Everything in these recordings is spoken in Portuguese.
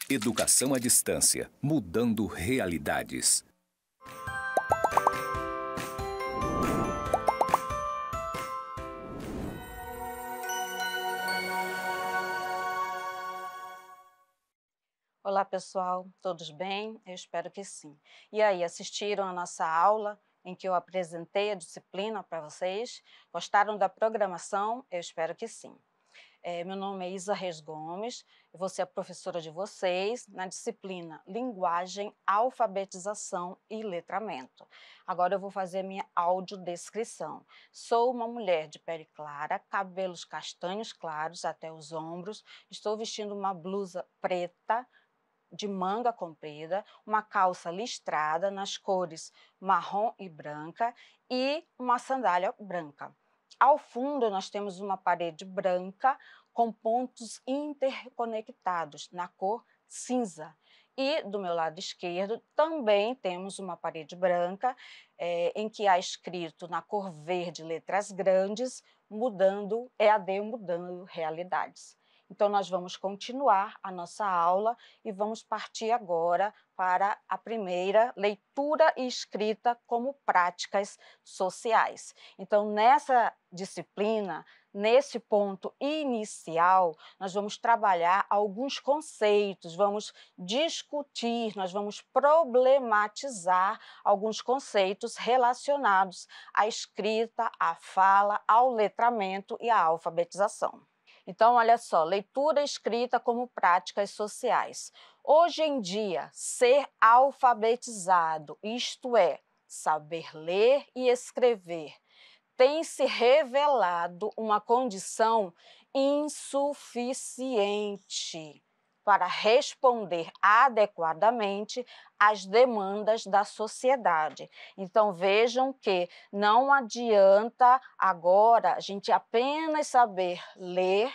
Educação à distância, mudando realidades. Olá, pessoal, todos bem? Eu espero que sim. E aí, assistiram a nossa aula em que eu apresentei a disciplina para vocês? Gostaram da programação? Eu espero que sim. Meu nome é Isa Reis Gomes, eu vou ser a professora de vocês na disciplina Linguagem, Alfabetização e Letramento. Agora eu vou fazer minha audiodescrição. Sou uma mulher de pele clara, cabelos castanhos claros até os ombros, estou vestindo uma blusa preta, de manga comprida, uma calça listrada nas cores marrom e branca e uma sandália branca. Ao fundo, nós temos uma parede branca com pontos interconectados na cor cinza. E do meu lado esquerdo também temos uma parede branca em que há escrito na cor verde letras grandes, mudando EAD, mudando realidades. Então, nós vamos continuar a nossa aula e vamos partir agora para a primeira leitura e escrita como práticas sociais. Então, nessa disciplina, nesse ponto inicial, nós vamos trabalhar alguns conceitos, vamos discutir, nós vamos problematizar alguns conceitos relacionados à escrita, à fala, ao letramento e à alfabetização. Então, olha só, leitura e escrita como práticas sociais. Hoje em dia, ser alfabetizado, isto é, saber ler e escrever, tem se revelado uma condição insuficiente para responder adequadamente às demandas da sociedade. Então, vejam que não adianta agora a gente apenas saber ler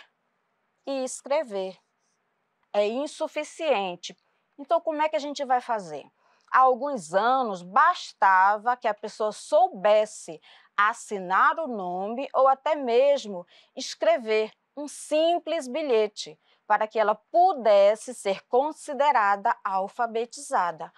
e escrever. É insuficiente. Então, como é que a gente vai fazer? Há alguns anos, bastava que a pessoa soubesse assinar o nome ou até mesmo escrever um simples bilhete para que ela pudesse ser considerada alfabetizada.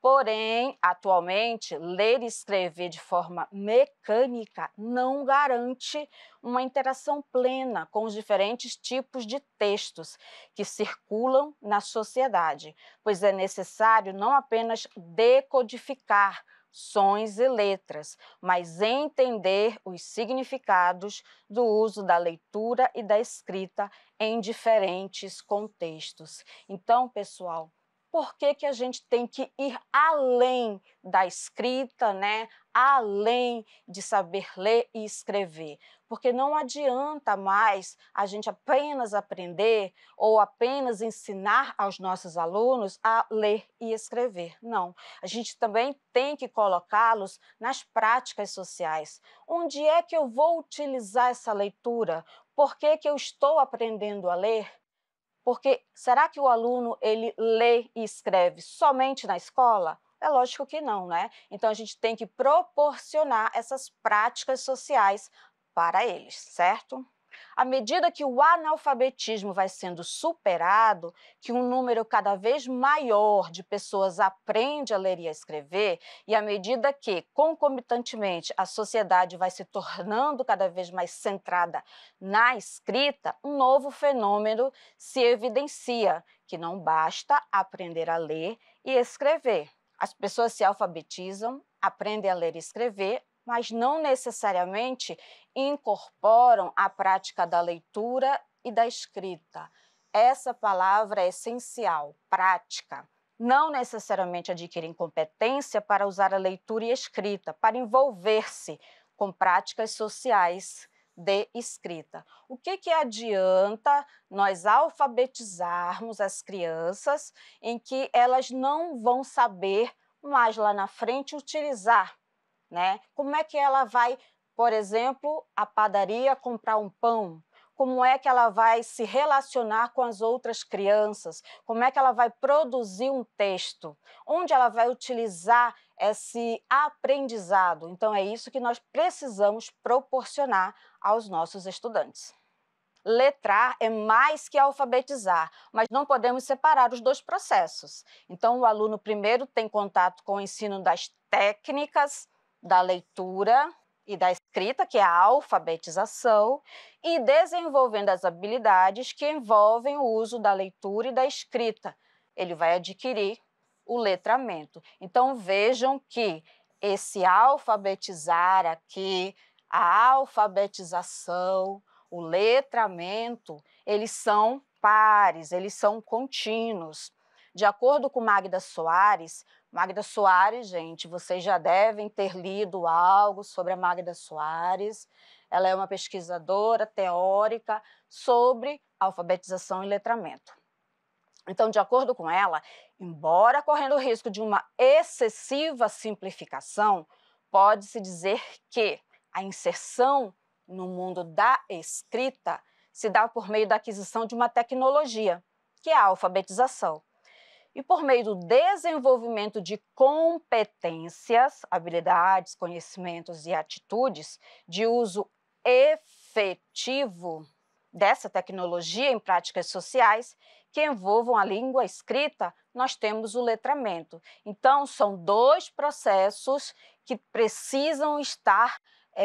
Porém, atualmente, ler e escrever de forma mecânica não garante uma interação plena com os diferentes tipos de textos que circulam na sociedade, pois é necessário não apenas decodificar sons e letras, mas entender os significados do uso da leitura e da escrita em diferentes contextos. Então, pessoal, por que que a gente tem que ir além da escrita, né? Além de saber ler e escrever? Porque não adianta mais a gente apenas aprender ou apenas ensinar aos nossos alunos a ler e escrever. Não, a gente também tem que colocá-los nas práticas sociais. Onde é que eu vou utilizar essa leitura? Por que que eu estou aprendendo a ler? Porque será que o aluno ele lê e escreve somente na escola? É lógico que não, né? Então a gente tem que proporcionar essas práticas sociais para eles, certo? À medida que o analfabetismo vai sendo superado, que um número cada vez maior de pessoas aprende a ler e a escrever, e à medida que, concomitantemente, a sociedade vai se tornando cada vez mais centrada na escrita, um novo fenômeno se evidencia, que não basta aprender a ler e escrever. As pessoas se alfabetizam, aprendem a ler e escrever, mas não necessariamente incorporam a prática da leitura e da escrita. Essa palavra é essencial, prática. Não necessariamente adquirem competência para usar a leitura e a escrita, para envolver-se com práticas sociais de escrita. O que adianta nós alfabetizarmos as crianças em que elas não vão saber mais lá na frente utilizar, né? Como é que ela vai, por exemplo, à padaria comprar um pão? Como é que ela vai se relacionar com as outras crianças? Como é que ela vai produzir um texto? Onde ela vai utilizar esse aprendizado? Então, é isso que nós precisamos proporcionar aos nossos estudantes. Letrar é mais que alfabetizar, mas não podemos separar os dois processos. Então, o aluno primeiro tem contato com o ensino das técnicas da leitura e da escrita, que é a alfabetização, e desenvolvendo as habilidades que envolvem o uso da leitura e da escrita. Ele vai adquirir o letramento. Então, vejam que esse alfabetizar aqui, a alfabetização, o letramento, eles são pares, eles são contínuos. De acordo com Magda Soares, gente, vocês já devem ter lido algo sobre a Magda Soares. Ela é uma pesquisadora teórica sobre alfabetização e letramento. Então, de acordo com ela, embora correndo o risco de uma excessiva simplificação, pode-se dizer que a inserção no mundo da escrita se dá por meio da aquisição de uma tecnologia, que é a alfabetização. E por meio do desenvolvimento de competências, habilidades, conhecimentos e atitudes de uso efetivo dessa tecnologia em práticas sociais que envolvam a língua escrita, nós temos o letramento. Então, são dois processos que precisam estar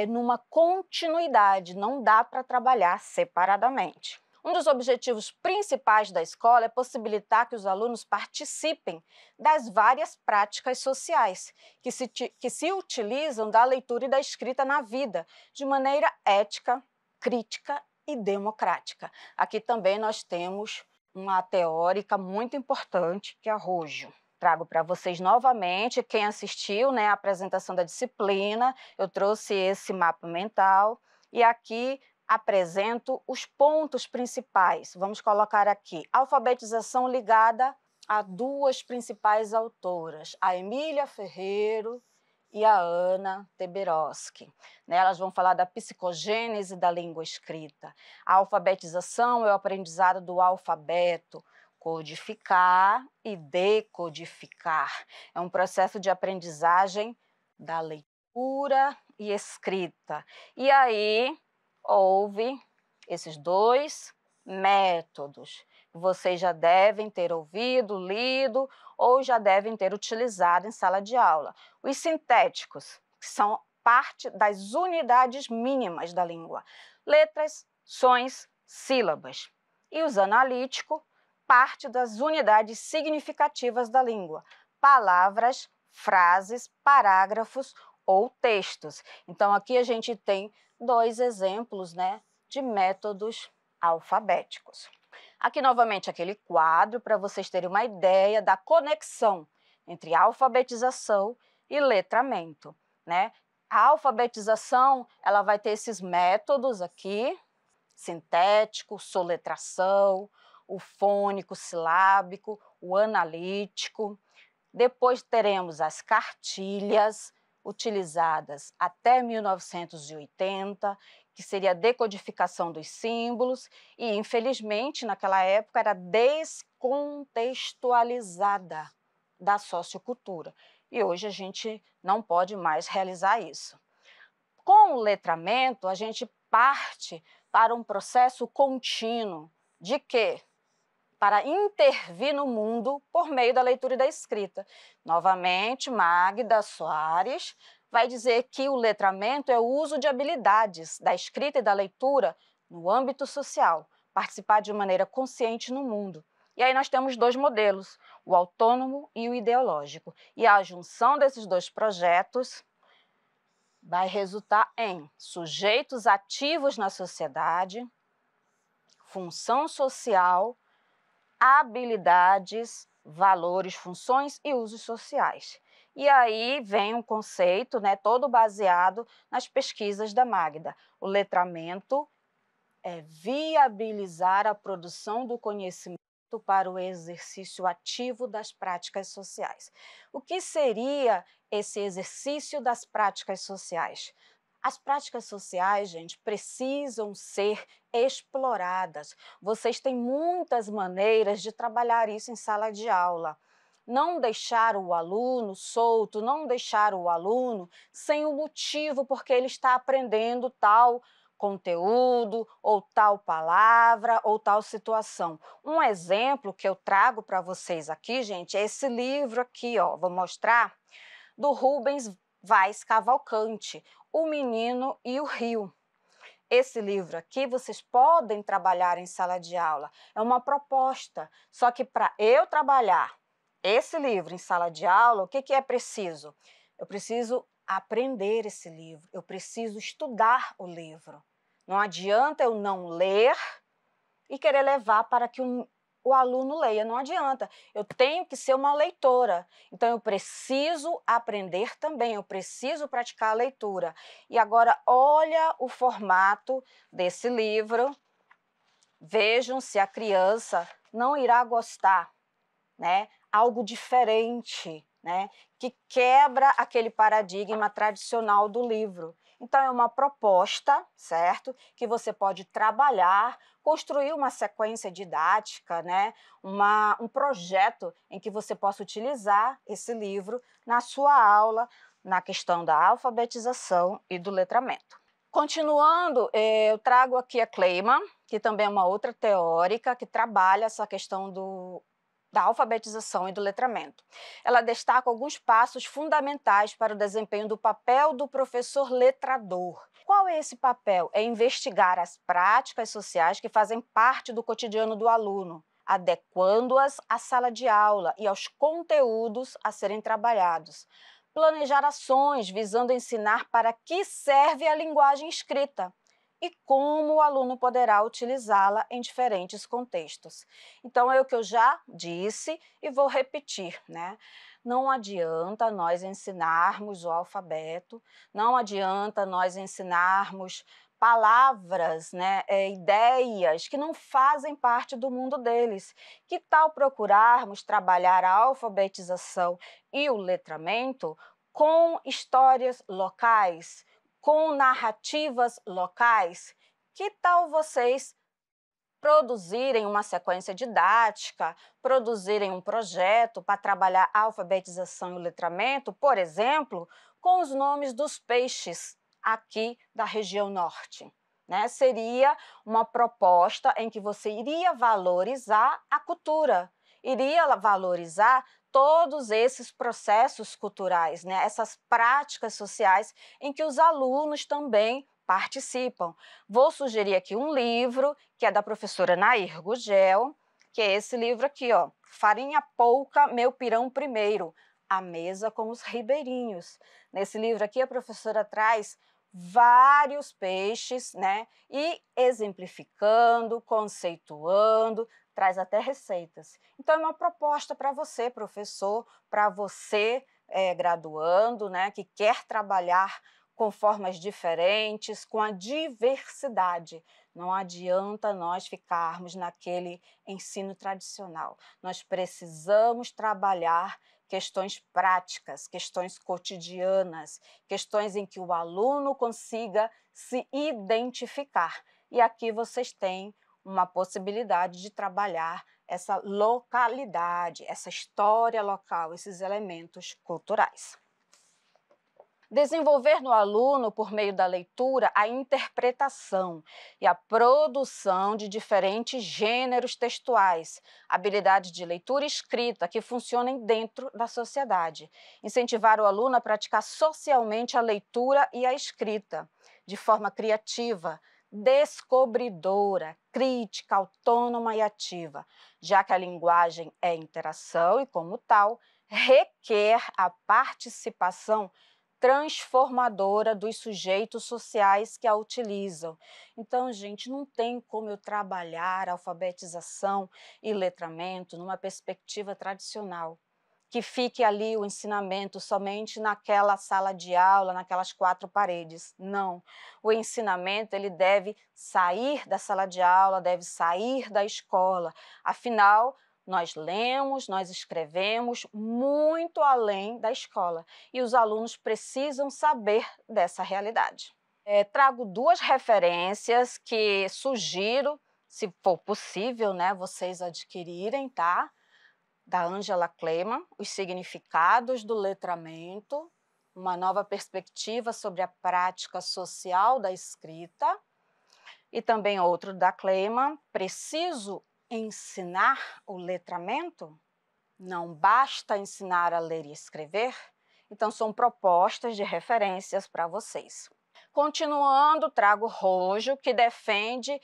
numa continuidade, não dá para trabalhar separadamente. Um dos objetivos principais da escola é possibilitar que os alunos participem das várias práticas sociais que se utilizam da leitura e da escrita na vida, de maneira ética, crítica e democrática. Aqui também nós temos uma teórica muito importante, que é a Rojo. Trago para vocês novamente, quem assistiu, a apresentação da disciplina, eu trouxe esse mapa mental e aqui apresento os pontos principais. Vamos colocar aqui, alfabetização ligada a duas principais autoras, a Emília Ferreiro e a Ana Teberoski. Elas vão falar da psicogênese da língua escrita. A alfabetização é o aprendizado do alfabeto, codificar e decodificar. É um processo de aprendizagem da leitura e escrita. E aí houve esses dois métodos. Vocês já devem ter ouvido, lido ou já devem ter utilizado em sala de aula. Os sintéticos, que são parte das unidades mínimas da língua, letras, sons, sílabas. E os analíticos, parte das unidades significativas da língua, palavras, frases, parágrafos ou textos. Então, aqui a gente tem dois exemplos, de métodos alfabéticos. Aqui, novamente, aquele quadro para vocês terem uma ideia da conexão entre alfabetização e letramento, A alfabetização, ela vai ter esses métodos aqui, sintético, soletração, o fônico, silábico, o analítico. Depois teremos as cartilhas, utilizadas até 1980, que seria a decodificação dos símbolos, e, infelizmente, naquela época era descontextualizada da sociocultura. E hoje a gente não pode mais realizar isso. Com o letramento, a gente parte para um processo contínuo de quê? Para intervir no mundo por meio da leitura e da escrita. Novamente, Magda Soares vai dizer que o letramento é o uso de habilidades da escrita e da leitura no âmbito social, participar de maneira consciente no mundo. E aí nós temos dois modelos, o autônomo e o ideológico. E a junção desses dois projetos vai resultar em sujeitos ativos na sociedade, função social, habilidades, valores, funções e usos sociais. E aí vem um conceito, todo baseado nas pesquisas da Magda. O letramento é viabilizar a produção do conhecimento para o exercício ativo das práticas sociais. O que seria esse exercício das práticas sociais? As práticas sociais, gente, precisam ser exploradas. Vocês têm muitas maneiras de trabalhar isso em sala de aula. Não deixar o aluno solto, não deixar o aluno sem o motivo porque ele está aprendendo tal conteúdo, ou tal palavra, ou tal situação. Um exemplo que eu trago para vocês aqui, gente, é esse livro aqui, ó, vou mostrar, do Rubens Vaz Cavalcante, O Menino e o Rio. Esse livro aqui vocês podem trabalhar em sala de aula, é uma proposta, só que para eu trabalhar esse livro em sala de aula, o que é preciso? Eu preciso aprender esse livro, eu preciso estudar o livro. Não adianta eu não ler e querer levar para que o aluno leia, não adianta. Eu tenho que ser uma leitora, então eu preciso aprender também, eu preciso praticar a leitura. E agora, olha o formato desse livro, vejam se a criança não irá gostar, né? Algo diferente, né? Que quebra aquele paradigma tradicional do livro. Então, é uma proposta, certo? Que você pode trabalhar, construir uma sequência didática, né? Um projeto em que você possa utilizar esse livro na sua aula, na questão da alfabetização e do letramento. Continuando, eu trago aqui a Kleiman, que também é uma outra teórica que trabalha essa questão da alfabetização e do letramento. Ela destaca alguns passos fundamentais para o desempenho do papel do professor letrador. Qual é esse papel? É investigar as práticas sociais que fazem parte do cotidiano do aluno, adequando-as à sala de aula e aos conteúdos a serem trabalhados. Planejar ações visando ensinar para que serve a linguagem escrita e como o aluno poderá utilizá-la em diferentes contextos. Então, é o que eu já disse e vou repetir, né? Não adianta nós ensinarmos o alfabeto, não adianta nós ensinarmos palavras, né, ideias que não fazem parte do mundo deles. Que tal procurarmos trabalhar a alfabetização e o letramento com histórias locais, com narrativas locais? Que tal vocês produzirem uma sequência didática, produzirem um projeto para trabalhar a alfabetização e o letramento, por exemplo, com os nomes dos peixes aqui da região norte, né? Seria uma proposta em que você iria valorizar a cultura, iria valorizar todos esses processos culturais, né? Essas práticas sociais em que os alunos também participam. Vou sugerir aqui um livro que é da professora Nair Gugel, que é esse livro aqui, ó, Farinha Pouca, Meu Pirão Primeiro, A Mesa com os Ribeirinhos. Nesse livro aqui a professora traz vários peixes, né, e exemplificando, conceituando, traz até receitas. Então é uma proposta para você, professor, para você, graduando, né, que quer trabalhar com formas diferentes, com a diversidade. Não adianta nós ficarmos naquele ensino tradicional. Nós precisamos trabalhar questões práticas, questões cotidianas, questões em que o aluno consiga se identificar. E aqui vocês têm uma possibilidade de trabalhar essa localidade, essa história local, esses elementos culturais. Desenvolver no aluno, por meio da leitura, a interpretação e a produção de diferentes gêneros textuais, habilidades de leitura e escrita que funcionem dentro da sociedade. Incentivar o aluno a praticar socialmente a leitura e a escrita, de forma criativa, descobridora, crítica, autônoma e ativa, já que a linguagem é interação e, como tal, requer a participação transformadora dos sujeitos sociais que a utilizam. Então, gente, não tem como eu trabalhar alfabetização e letramento numa perspectiva tradicional, que fique ali o ensinamento somente naquela sala de aula, naquelas quatro paredes. Não. O ensinamento ele deve sair da sala de aula, deve sair da escola. Afinal, nós lemos, nós escrevemos muito além da escola e os alunos precisam saber dessa realidade. Trago duas referências que sugiro, se for possível, né, vocês adquirirem, tá? Da Angela Kleiman, Os Significados do Letramento, uma nova perspectiva sobre a prática social da escrita, E também outro da Clayman: preciso ensinar o letramento? Não basta ensinar a ler e escrever? Então, são propostas de referências para vocês. Continuando, trago Rojo, que defende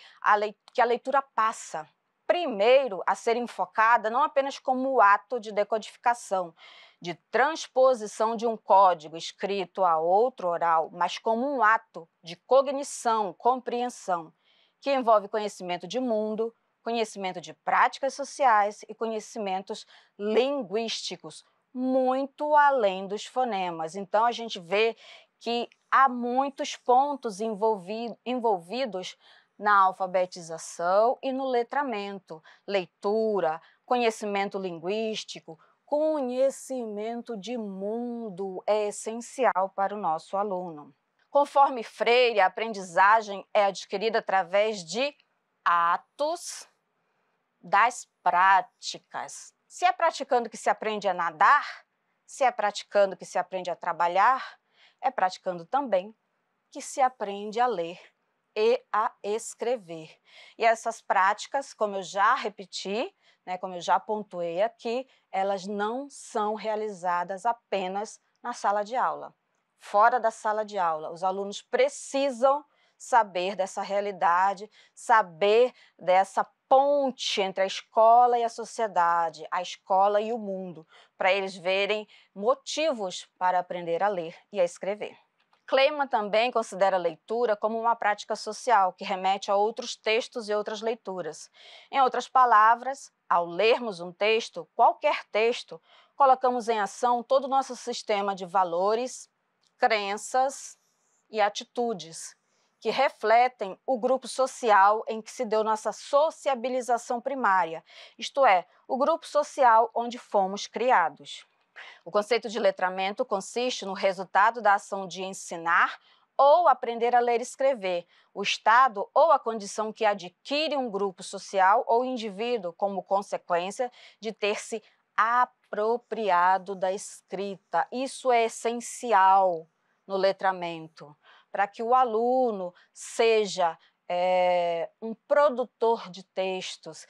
que a leitura passa, primeiro, a ser enfocada não apenas como o ato de decodificação, de transposição de um código escrito a outro oral, mas como um ato de cognição, compreensão, que envolve conhecimento de mundo, conhecimento de práticas sociais e conhecimentos linguísticos, muito além dos fonemas. Então, a gente vê que há muitos pontos envolvidos na alfabetização e no letramento: leitura, conhecimento linguístico, conhecimento de mundo é essencial para o nosso aluno. Conforme Freire, a aprendizagem é adquirida através de atos das práticas. Se é praticando que se aprende a nadar, se é praticando que se aprende a trabalhar, é praticando também que se aprende a ler e a escrever. E essas práticas, como eu já repeti, como eu já pontuei aqui, elas não são realizadas apenas na sala de aula. Fora da sala de aula, os alunos precisam saber dessa realidade, saber dessa ponte entre a escola e a sociedade, a escola e o mundo, para eles verem motivos para aprender a ler e a escrever. Clayman também considera a leitura como uma prática social que remete a outros textos e outras leituras. Em outras palavras, ao lermos um texto, qualquer texto, colocamos em ação todo o nosso sistema de valores, crenças e atitudes, que refletem o grupo social em que se deu nossa sociabilização primária, isto é, o grupo social onde fomos criados. O conceito de letramento consiste no resultado da ação de ensinar ou aprender a ler e escrever, o estado ou a condição que adquire um grupo social ou indivíduo como consequência de ter se apropriado da escrita. Isso é essencial no letramento, para que o aluno seja um produtor de textos.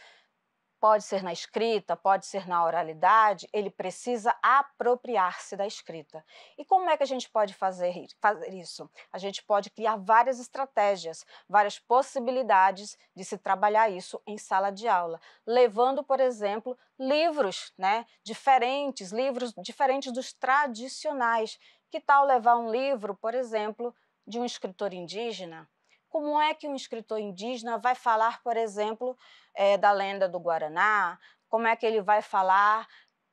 Pode ser na escrita, pode ser na oralidade, ele precisa apropriar-se da escrita. E como é que a gente pode fazer isso? A gente pode criar várias estratégias, várias possibilidades de se trabalhar isso em sala de aula, levando, por exemplo, livros diferentes dos tradicionais. Que tal levar um livro, por exemplo, de um escritor indígena? Como é que um escritor indígena vai falar, por exemplo, da lenda do Guaraná? Como é que ele vai falar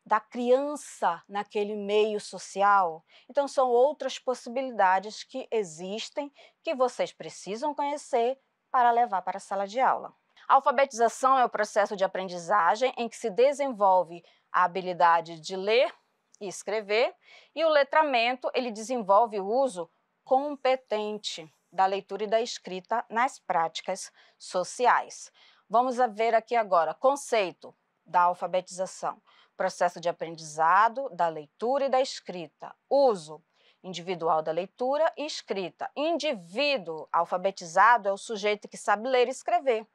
da criança naquele meio social? Então, são outras possibilidades que existem, que vocês precisam conhecer para levar para a sala de aula. A alfabetização é o processo de aprendizagem em que se desenvolve a habilidade de ler e escrever, e o letramento, ele desenvolve o uso competente da leitura e da escrita nas práticas sociais. Vamos ver aqui agora, conceito da alfabetização: processo de aprendizado da leitura e da escrita, uso individual da leitura e escrita. Indivíduo alfabetizado é o sujeito que sabe ler e escrever.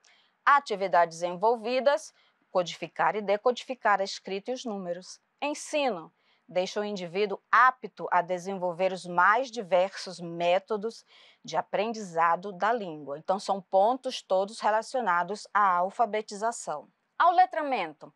Atividades envolvidas: codificar e decodificar a escrita e os números. Ensino: deixa o indivíduo apto a desenvolver os mais diversos métodos de aprendizado da língua. Então, são pontos todos relacionados à alfabetização. Ao letramento: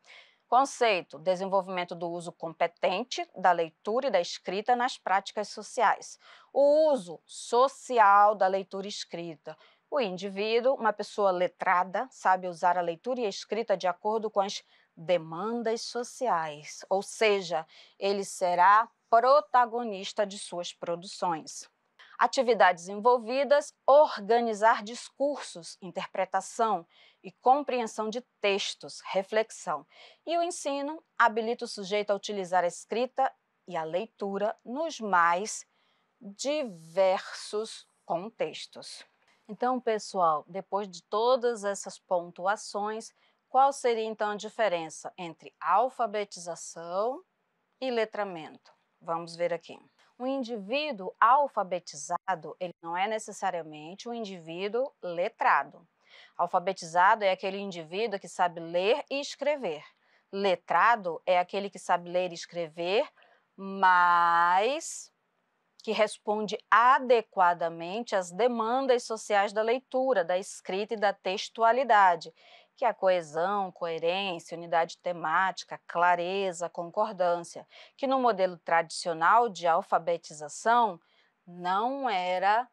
conceito: desenvolvimento do uso competente da leitura e da escrita nas práticas sociais. O uso social da leitura e escrita. O indivíduo, uma pessoa letrada, sabe usar a leitura e a escrita de acordo com as demandas sociais, ou seja, ele será protagonista de suas produções. Atividades envolvidas: organizar discursos, interpretação e compreensão de textos, reflexão. E o ensino habilita o sujeito a utilizar a escrita e a leitura nos mais diversos contextos. Então, pessoal, depois de todas essas pontuações, qual seria então a diferença entre alfabetização e letramento? Vamos ver aqui. Um indivíduo alfabetizado, ele não é necessariamente um indivíduo letrado. Alfabetizado é aquele indivíduo que sabe ler e escrever. Letrado é aquele que sabe ler e escrever, mas que responde adequadamente às demandas sociais da leitura, da escrita e da textualidade, que é a coesão, coerência, unidade temática, clareza, concordância, que no modelo tradicional de alfabetização não era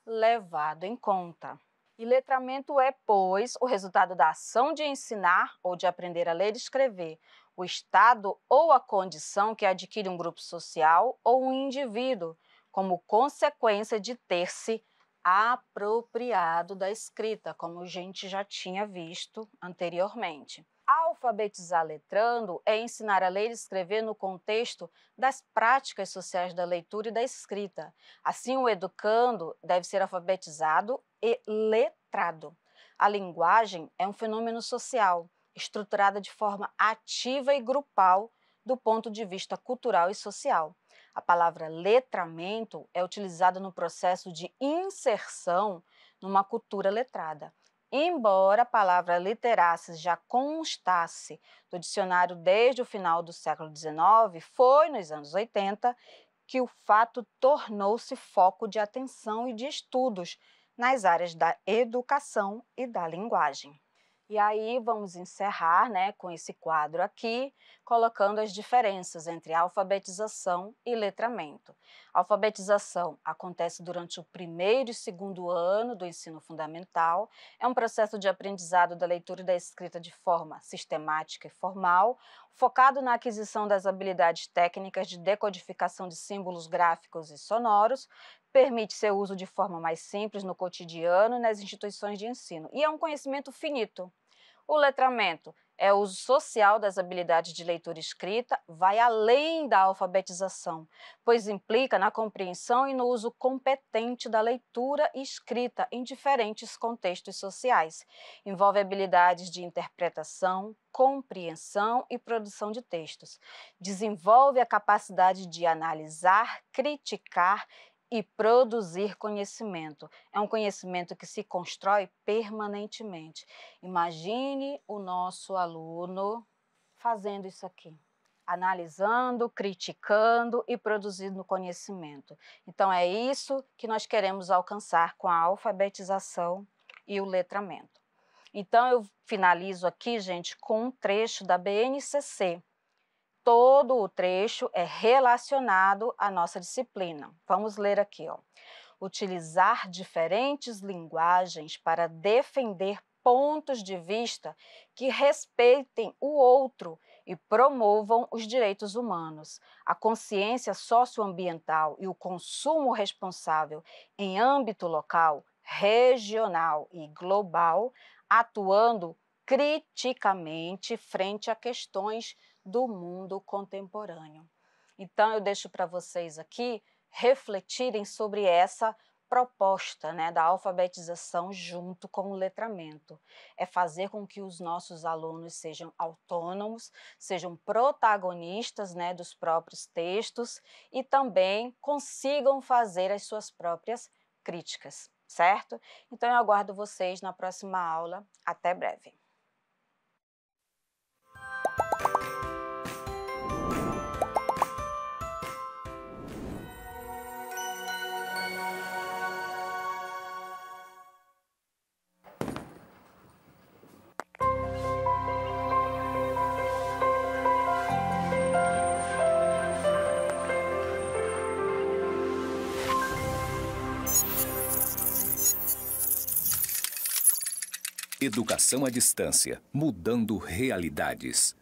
levado em conta. E letramento é, pois, o resultado da ação de ensinar ou de aprender a ler e escrever, o estado ou a condição que adquire um grupo social ou um indivíduo, como consequência de ter se apropriado da escrita, como a gente já tinha visto anteriormente. Alfabetizar letrando é ensinar a ler e escrever no contexto das práticas sociais da leitura e da escrita. Assim, o educando deve ser alfabetizado e letrado. A linguagem é um fenômeno social, estruturada de forma ativa e grupal do ponto de vista cultural e social. A palavra letramento é utilizada no processo de inserção numa cultura letrada. Embora a palavra literasse já constasse do dicionário desde o final do século XIX, foi nos anos 80 que o fato tornou-se foco de atenção e de estudos nas áreas da educação e da linguagem. E aí vamos encerrar, com esse quadro aqui, colocando as diferenças entre alfabetização e letramento. A alfabetização acontece durante o primeiro e segundo ano do ensino fundamental, é um processo de aprendizado da leitura e da escrita de forma sistemática e formal, focado na aquisição das habilidades técnicas de decodificação de símbolos gráficos e sonoros, permite seu uso de forma mais simples no cotidiano e nas instituições de ensino, e é um conhecimento finito. O letramento é o uso social das habilidades de leitura e escrita, vai além da alfabetização, pois implica na compreensão e no uso competente da leitura e escrita em diferentes contextos sociais. Envolve habilidades de interpretação, compreensão e produção de textos. Desenvolve a capacidade de analisar, criticar e produzir conhecimento. É um conhecimento que se constrói permanentemente. Imagine o nosso aluno fazendo isso aqui, analisando, criticando e produzindo conhecimento. Então, é isso que nós queremos alcançar com a alfabetização e o letramento. Então, eu finalizo aqui, gente, com um trecho da BNCC. Todo o trecho é relacionado à nossa disciplina. Vamos ler aqui, ó. Utilizar diferentes linguagens para defender pontos de vista que respeitem o outro e promovam os direitos humanos. A consciência socioambiental e o consumo responsável em âmbito local, regional e global, atuando criticamente frente a questões do mundo contemporâneo. Então, eu deixo para vocês aqui refletirem sobre essa proposta, da alfabetização junto com o letramento. É fazer com que os nossos alunos sejam autônomos, sejam protagonistas, dos próprios textos e também consigam fazer as suas próprias críticas, certo? Então, eu aguardo vocês na próxima aula. Até breve. Educação à distância, mudando realidades.